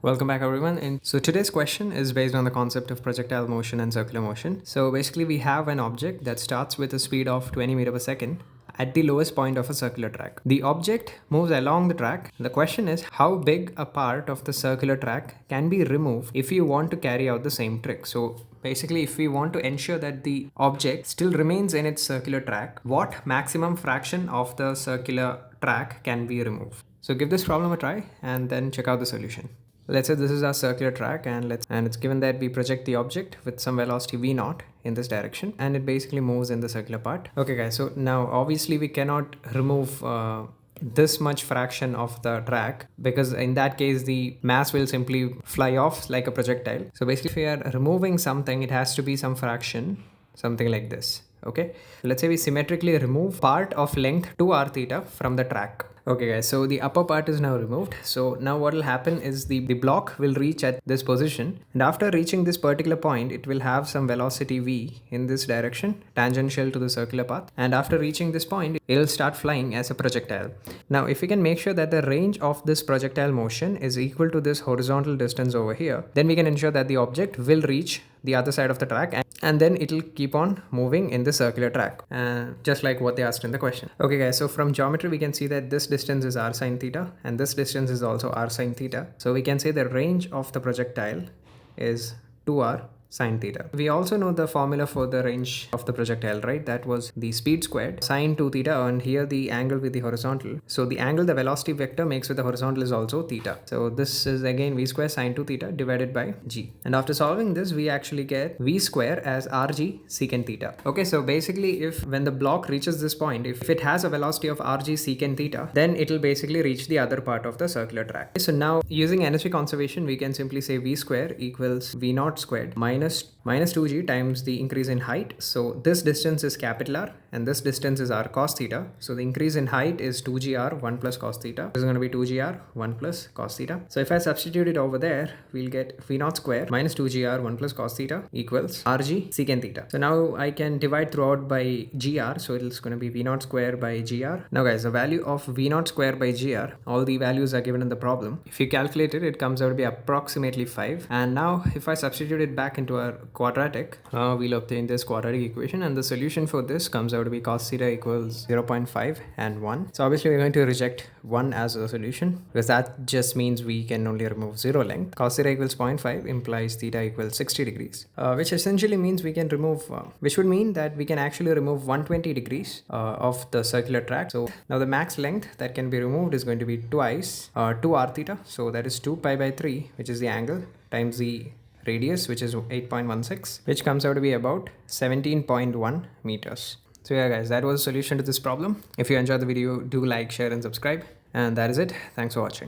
Welcome back everyone. And so today's question is based on the concept of projectile motion and circular motion. So basically we have an object that starts with a speed of 20 meter per second at the lowest point of a circular track. The object moves along the track. The question is how big a part of the circular track can be removed if you want to carry out the same trick. So basically if we want to ensure that the object still remains in its circular track, what maximum fraction of the circular track can be removed? So give this problem a try and then check out the solution. Let's say this is our circular track and it's given that we project the object with some velocity v naught in this direction and it basically moves in the circular part. Okay guys, so now obviously we cannot remove this much fraction of the track because in that case the mass will simply fly off like a projectile. So basically if we are removing something, it has to be some fraction, something like this. Okay, let's say we symmetrically remove part of length 2r theta from the track. Okay guys, so the upper part is now removed. So now what will happen is the block will reach at this position, and after reaching this particular point it will have some velocity v in this direction tangential to the circular path, and after reaching this point it will start flying as a projectile. Now if we can make sure that the range of this projectile motion is equal to this horizontal distance over here, then we can ensure that the object will reach the other side of the track and then it will keep on moving in the circular track, just like what they asked in the question. Okay guys, so from geometry we can see that this distance is r sine theta and this distance is also r sine theta. So we can say the range of the projectile is 2r sine theta. We also know the formula for the range of the projectile, right? That was the speed squared sine 2 theta, and here the angle with the horizontal. So the angle the velocity vector makes with the horizontal is also theta. So this is again v square sine 2 theta divided by g. And after solving this, we actually get v square as rg secant theta. Okay, so basically if when the block reaches this point, if it has a velocity of rg secant theta, then it will basically reach the other part of the circular track. So now using energy conservation, we can simply say v square equals v naught squared minus 2g times the increase in height. So this distance is capital R and this distance is r cos theta. So the increase in height is 2gr 1 plus cos theta. This is going to be 2gr 1 plus cos theta. So if I substitute it over there, we'll get v naught square minus 2gr 1 plus cos theta equals rg secant theta. So now I can divide throughout by gr. So it's going to be v naught square by gr. Now guys, the value of v naught square by gr, all the values are given in the problem. If you calculate it, it comes out to be approximately 5. And now if I substitute it back into our quadratic, we'll obtain this quadratic equation, and the solution for this comes out to be cos theta equals 0.5 and 1. So obviously we're going to reject 1 as a solution because that just means we can only remove 0 length. Cos theta equals 0.5 implies theta equals 60 degrees, which essentially means we can remove, which would mean that we can actually remove 120 degrees of the circular track. So now the max length that can be removed is going to be twice 2r theta. So that is 2 pi by 3, which is the angle, times the radius, which is 8.16, which comes out to be about 17.1 meters. So yeah guys, that was the solution to this problem. If you enjoyed the video, do like, share and subscribe. And that is it. Thanks for watching.